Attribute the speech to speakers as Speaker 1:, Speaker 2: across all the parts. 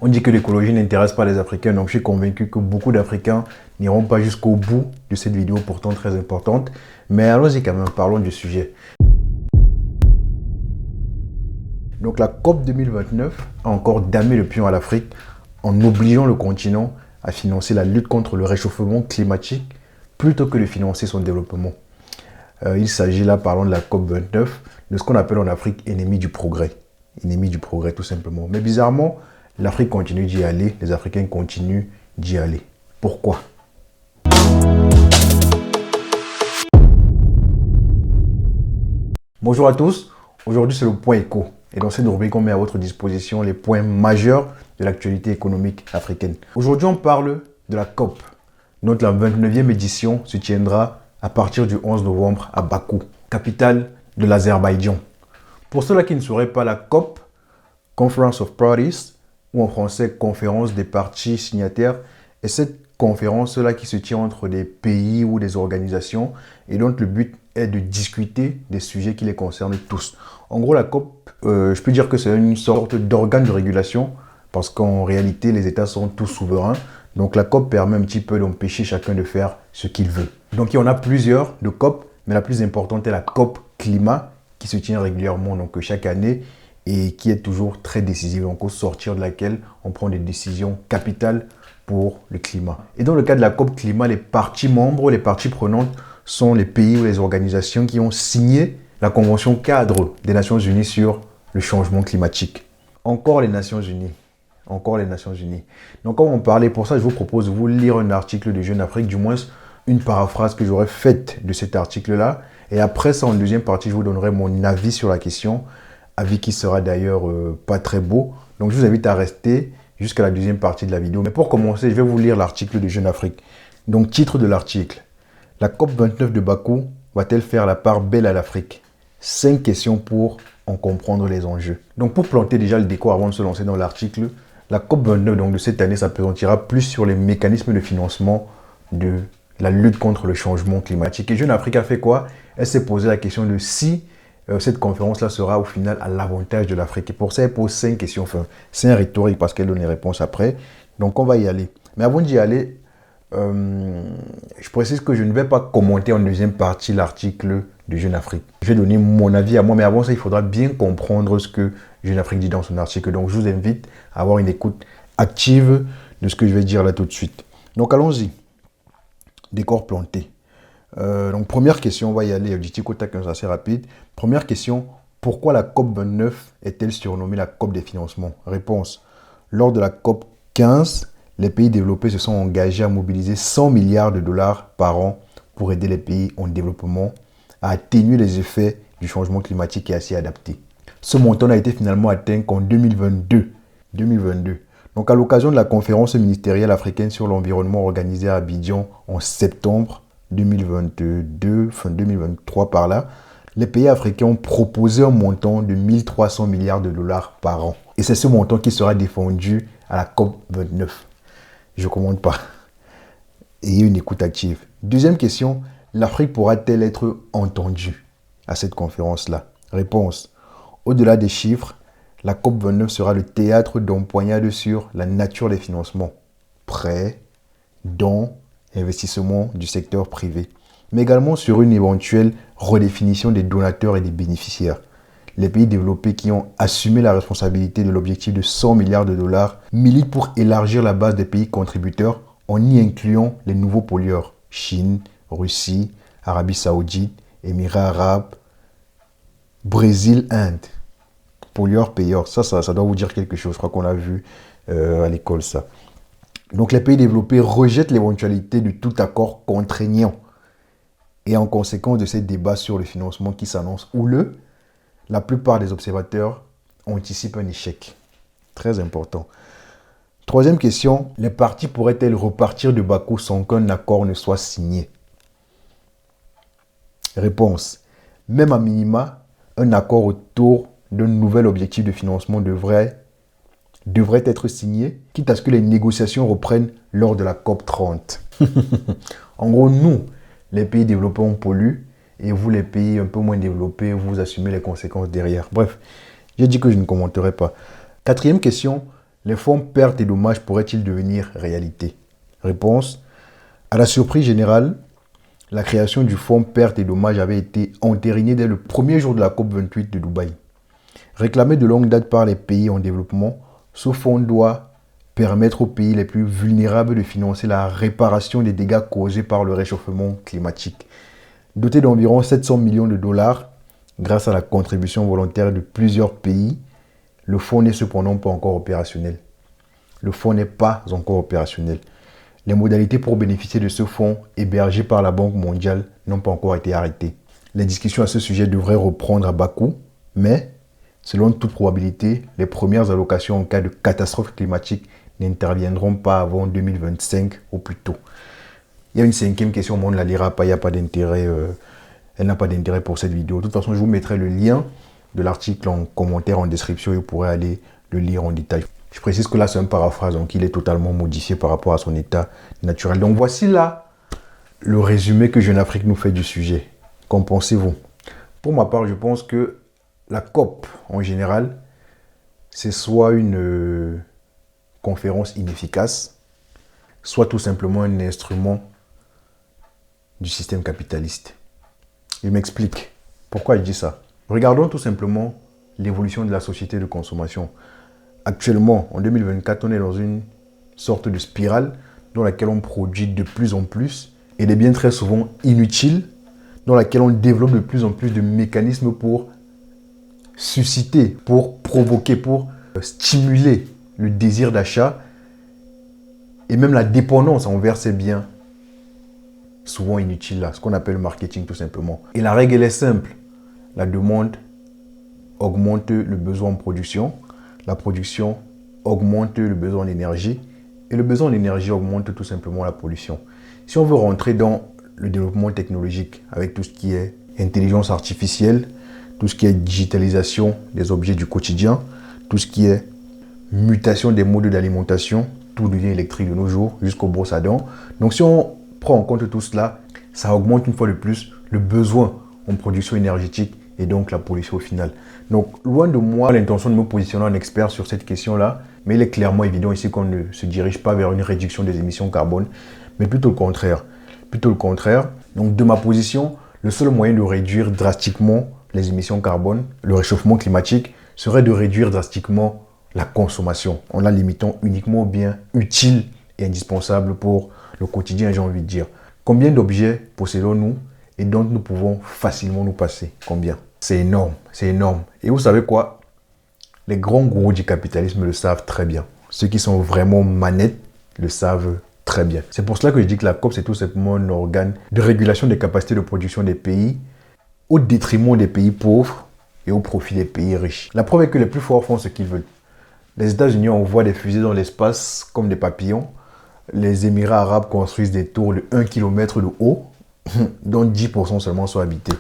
Speaker 1: On dit que l'écologie n'intéresse pas les Africains, donc je suis convaincu que beaucoup d'Africains n'iront pas jusqu'au bout de cette vidéo pourtant très importante. Mais allons-y quand même, parlons du sujet. Donc la COP 2029 a encore damé le pion à l'Afrique en obligeant le continent à financer la lutte contre le réchauffement climatique plutôt que de financer son développement. Il s'agit là, parlons de la COP 29, de ce qu'on appelle en Afrique ennemi du progrès. Ennemi du progrès tout simplement. Mais bizarrement, l'Afrique continue d'y aller, les Africains continuent d'y aller. Pourquoi? Bonjour à tous, aujourd'hui c'est le point éco. Et dans cette rubrique, on met à votre disposition les points majeurs de l'actualité économique africaine. Aujourd'hui, on parle de la COP. Donc la 29e édition se tiendra à partir du 11 novembre à Bakou, capitale de l'Azerbaïdjan. Pour ceux-là qui ne sauraient pas, la COP, Conference of Parties, ou en français Conférence des parties signataires, est cette conférence-là qui se tient entre des pays ou des organisations, et donc le but est de discuter des sujets qui les concernent tous. En gros, la COP, je peux dire que c'est une sorte d'organe de régulation, parce qu'en réalité, les États sont tous souverains. Donc la COP permet un petit peu d'empêcher chacun de faire ce qu'il veut. Donc il y en a plusieurs de COP, mais la plus importante est la COP climat, qui se tient régulièrement donc chaque année, et qui est toujours très décisive, donc au sortir de laquelle on prend des décisions capitales pour le climat. Et dans le cas de la COP climat, les parties membres, les parties prenantes sont les pays ou les organisations qui ont signé la Convention cadre des Nations Unies sur le changement climatique. Encore les Nations Unies. Encore les Nations Unies. Donc comme on parlait, pour ça je vous propose de vous lire un article de Jeune Afrique, du moins une paraphrase que j'aurais faite de cet article-là. Et après ça, en deuxième partie, je vous donnerai mon avis sur la question, avis qui sera d'ailleurs pas très beau. Donc je vous invite à rester jusqu'à la deuxième partie de la vidéo. Mais pour commencer, je vais vous lire l'article de Jeune Afrique. Donc titre de l'article: la COP 29 de Bakou va-t-elle faire la part belle à l'Afrique? 5 questions pour en comprendre les enjeux. Donc pour planter déjà le décor avant de se lancer dans l'article, la COP 29 donc, de cette année s'appréhendira plus sur les mécanismes de financement de la lutte contre le changement climatique. Et Jeune Afrique a fait quoi? Elle s'est posé la question de si cette conférence-là sera au final à l'avantage de l'Afrique. Et pour ça, elle pose 5 questions. Enfin, c'est un rhétorique parce qu'elle donne les réponses après. Donc on va y aller. Mais avant d'y aller, je précise que je ne vais pas commenter en deuxième partie l'article de Jeune Afrique. Je vais donner mon avis à moi, mais avant ça, il faudra bien comprendre ce que Jeune Afrique dit dans son article. Donc je vous invite à avoir une écoute active de ce que je vais dire là tout de suite. Donc allons-y. Décor planté. Donc première question, on va y aller du tic au tac, c'est assez rapide. Première question, pourquoi la COP 29 est-elle surnommée la COP des financements? Réponse: lors de la COP 15, les pays développés se sont engagés à mobiliser 100 milliards de dollars par an pour aider les pays en développement à atténuer les effets du changement climatique et à s'y adapter. Ce montant n'a été finalement atteint qu'en 2022. Donc à l'occasion de la conférence ministérielle africaine sur l'environnement organisée à Abidjan en septembre 2022, fin 2023 par là, les pays africains ont proposé un montant de 1300 milliards de dollars par an. Et c'est ce montant qui sera défendu à la COP 29. Je ne commande pas. Ayez une écoute active. Deuxième question, l'Afrique pourra-t-elle être entendue à cette conférence-là? Réponse: au-delà des chiffres, la COP 29 sera le théâtre d'empoignade sur la nature des financements, prêts, dons, investissements du secteur privé, mais également sur une éventuelle redéfinition des donateurs et des bénéficiaires. Les pays développés qui ont assumé la responsabilité de l'objectif de 100 milliards de dollars militent pour élargir la base des pays contributeurs en y incluant les nouveaux pollueurs: Chine, Russie, Arabie Saoudite, Émirats Arabes, Brésil, Inde. Pollueurs-payeurs, ça doit vous dire quelque chose. Je crois qu'on l'a vu à l'école ça. Donc les pays développés rejettent l'éventualité de tout accord contraignant. Et en conséquence de ces débats sur le financement qui s'annoncent houleux, la plupart des observateurs anticipent un échec. Très important. Troisième question, les parties pourraient-elles repartir de Bakou sans qu'un accord ne soit signé? Réponse: même à minima, un accord autour d'un nouvel objectif de financement devrait être signé, quitte à ce que les négociations reprennent lors de la COP 30. En gros, nous, les pays développés, on pollue, et vous, les pays un peu moins développés, vous assumez les conséquences derrière. Bref, j'ai dit que je ne commenterai pas. Quatrième question, Les fonds pertes et dommages pourraient-ils devenir réalité? Réponse. À la surprise générale, la création du fonds pertes et dommages avait été entérinée dès le premier jour de la COP28 de Dubaï. Réclamé de longue date par les pays en développement, ce fonds doit permettre aux pays les plus vulnérables de financer la réparation des dégâts causés par le réchauffement climatique. Doté d'environ 700 millions de dollars, grâce à la contribution volontaire de plusieurs pays, le fonds n'est cependant pas encore opérationnel. Le fonds n'est pas encore opérationnel. Les modalités pour bénéficier de ce fonds hébergé par la Banque mondiale n'ont pas encore été arrêtées. Les discussions à ce sujet devraient reprendre à Bakou, mais selon toute probabilité, les premières allocations en cas de catastrophe climatique n'interviendront pas avant 2025 au plus tôt. Il y a une cinquième question, mais on ne la lira pas, il n'y a pas d'intérêt, elle n'a pas d'intérêt pour cette vidéo. De toute façon, je vous mettrai le lien de l'article en commentaire, en description, et vous pourrez aller le lire en détail. Je précise que là, c'est un paraphrase, donc il est totalement modifié par rapport à son état naturel. Donc voici là le résumé que Jeune Afrique nous fait du sujet. Qu'en pensez-vous? Pour ma part, je pense que la COP, en général, c'est soit une conférence inefficace, soit tout simplement un instrument du système capitaliste. Je m'explique. Pourquoi je dis ça? Regardons tout simplement l'évolution de la société de consommation. Actuellement, en 2024, on est dans une sorte de spirale dans laquelle on produit de plus en plus et des biens très souvent inutiles, dans laquelle on développe de plus en plus de mécanismes pour susciter, pour provoquer, pour stimuler le désir d'achat et même la dépendance envers ces biens souvent inutiles là, ce qu'on appelle le marketing tout simplement. Et la règle elle est simple, la demande augmente le besoin en production, la production augmente le besoin en énergie et le besoin en énergie augmente tout simplement la pollution. Si on veut rentrer dans le développement technologique avec tout ce qui est intelligence artificielle, tout ce qui est digitalisation des objets du quotidien, tout ce qui est mutation des modes d'alimentation, tout devient électrique de nos jours jusqu'aux brosses à dents. Donc si on prend en compte tout cela, ça augmente une fois de plus le besoin en production énergétique et donc la pollution au final. Donc loin de moi l'intention de me positionner en expert sur cette question-là, mais il est clairement évident ici qu'on ne se dirige pas vers une réduction des émissions carbone, mais plutôt le contraire. Plutôt le contraire. Donc de ma position, le seul moyen de réduire drastiquement les émissions carbone, le réchauffement climatique, serait de réduire drastiquement la consommation, en la limitant uniquement aux biens utiles et indispensables pour le quotidien, j'ai envie de dire. Combien d'objets possédons-nous et dont nous pouvons facilement nous passer? Combien? C'est énorme, c'est énorme. Et vous savez quoi? Les grands gourous du capitalisme le savent très bien. Ceux qui sont vraiment manettes le savent très bien. C'est pour cela que je dis que la COP, c'est tout simplement un organe de régulation des capacités de production des pays au détriment des pays pauvres et au profit des pays riches. La preuve est que les plus forts font ce qu'ils veulent. Les États-Unis envoient des fusées dans l'espace comme des papillons. Les Émirats arabes construisent des tours de 1 km de haut, dont 10% seulement sont habités.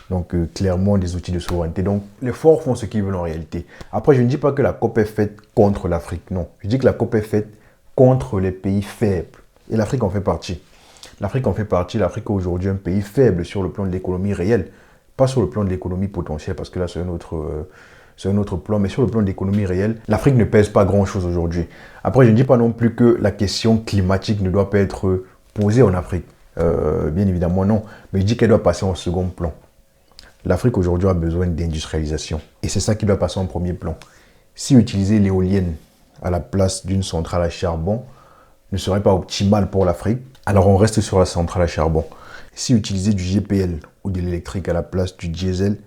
Speaker 1: Donc clairement des outils de souveraineté. Donc les forts font ce qu'ils veulent en réalité. Après, je ne dis pas que la COP est faite contre l'Afrique. Non, je dis que la COP est faite contre les pays faibles. Et l'Afrique en fait partie. L'Afrique en fait partie. L'Afrique est aujourd'hui un pays faible sur le plan de l'économie réelle. Pas sur le plan de l'économie potentielle, parce que là, c'est un autre plan, mais sur le plan de l'économie réelle, l'Afrique ne pèse pas grand-chose aujourd'hui. Après, je ne dis pas non plus que la question climatique ne doit pas être posée en Afrique. Bien évidemment, non. Mais je dis qu'elle doit passer en second plan. L'Afrique aujourd'hui a besoin d'industrialisation. Et c'est ça qui doit passer en premier plan. Si utiliser l'éolienne à la place d'une centrale à charbon ne serait pas optimal pour l'Afrique, alors on reste sur la centrale à charbon. Si utiliser du GPL ou de l'électrique à la place du diesel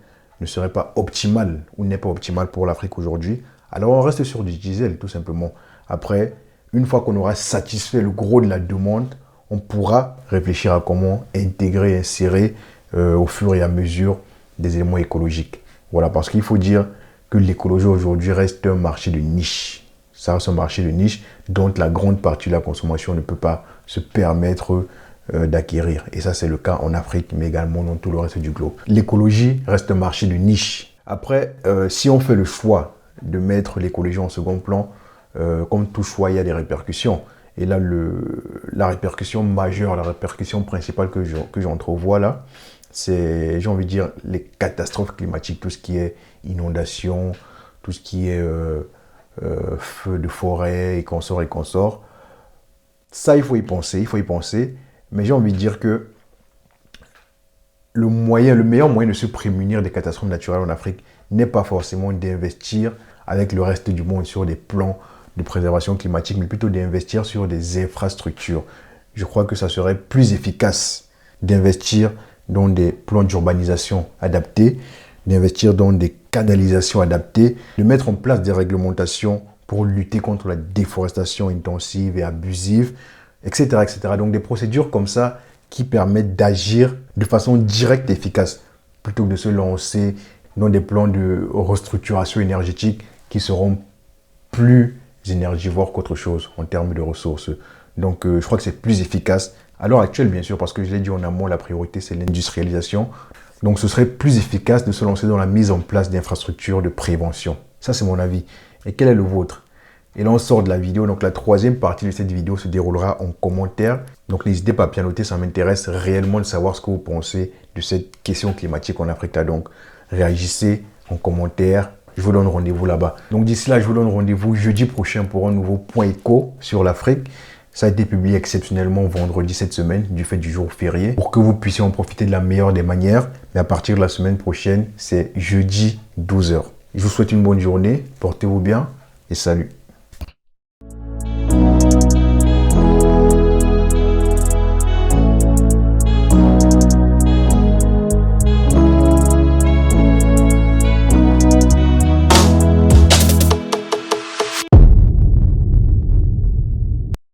Speaker 1: ne serait pas optimal ou n'est pas optimal pour l'Afrique aujourd'hui, alors on reste sur du diesel tout simplement. Après, une fois qu'on aura satisfait le gros de la demande, on pourra réfléchir à comment intégrer, insérer au fur et à mesure des éléments écologiques. Voilà, parce qu'il faut dire que l'écologie aujourd'hui reste un marché de niche. Ça reste un marché de niche dont la grande partie de la consommation ne peut pas se permettre d'acquérir. Et ça, c'est le cas en Afrique, mais également dans tout le reste du globe. L'écologie reste un marché de niche. Après, si on fait le choix de mettre l'écologie en second plan, comme tout choix, il y a des répercussions. Et là, la répercussion majeure, la répercussion principale que j'entrevois là, c'est, j'ai envie de dire, les catastrophes climatiques, tout ce qui est inondation, tout ce qui est feux de forêt et consorts et consorts. Ça, il faut y penser. Mais j'ai envie de dire que le meilleur moyen de se prémunir des catastrophes naturelles en Afrique n'est pas forcément d'investir avec le reste du monde sur des plans de préservation climatique, mais plutôt d'investir sur des infrastructures. Je crois que ça serait plus efficace d'investir dans des plans d'urbanisation adaptés, d'investir dans des canalisations adaptées, de mettre en place des réglementations pour lutter contre la déforestation intensive et abusive, etc., etc. Donc des procédures comme ça qui permettent d'agir de façon directe et efficace, plutôt que de se lancer dans des plans de restructuration énergétique qui seront plus énergivores qu'autre chose en termes de ressources. Donc je crois que c'est plus efficace à l'heure actuelle, bien sûr, parce que je l'ai dit en amont, la priorité c'est l'industrialisation. Donc ce serait plus efficace de se lancer dans la mise en place d'infrastructures de prévention. Ça c'est mon avis. Et quel est le vôtre? Et là on sort de la vidéo, donc la troisième partie de cette vidéo se déroulera en commentaire. Donc n'hésitez pas à pianoter, ça m'intéresse réellement de savoir ce que vous pensez de cette question climatique en Afrique. Donc réagissez en commentaire, je vous donne rendez-vous là-bas. Donc d'ici là, je vous donne rendez-vous jeudi prochain pour un nouveau point éco sur l'Afrique. Ça a été publié exceptionnellement vendredi cette semaine, du fait du jour férié, pour que vous puissiez en profiter de la meilleure des manières. Mais à partir de la semaine prochaine, c'est jeudi 12h. Je vous souhaite une bonne journée, portez-vous bien et salut.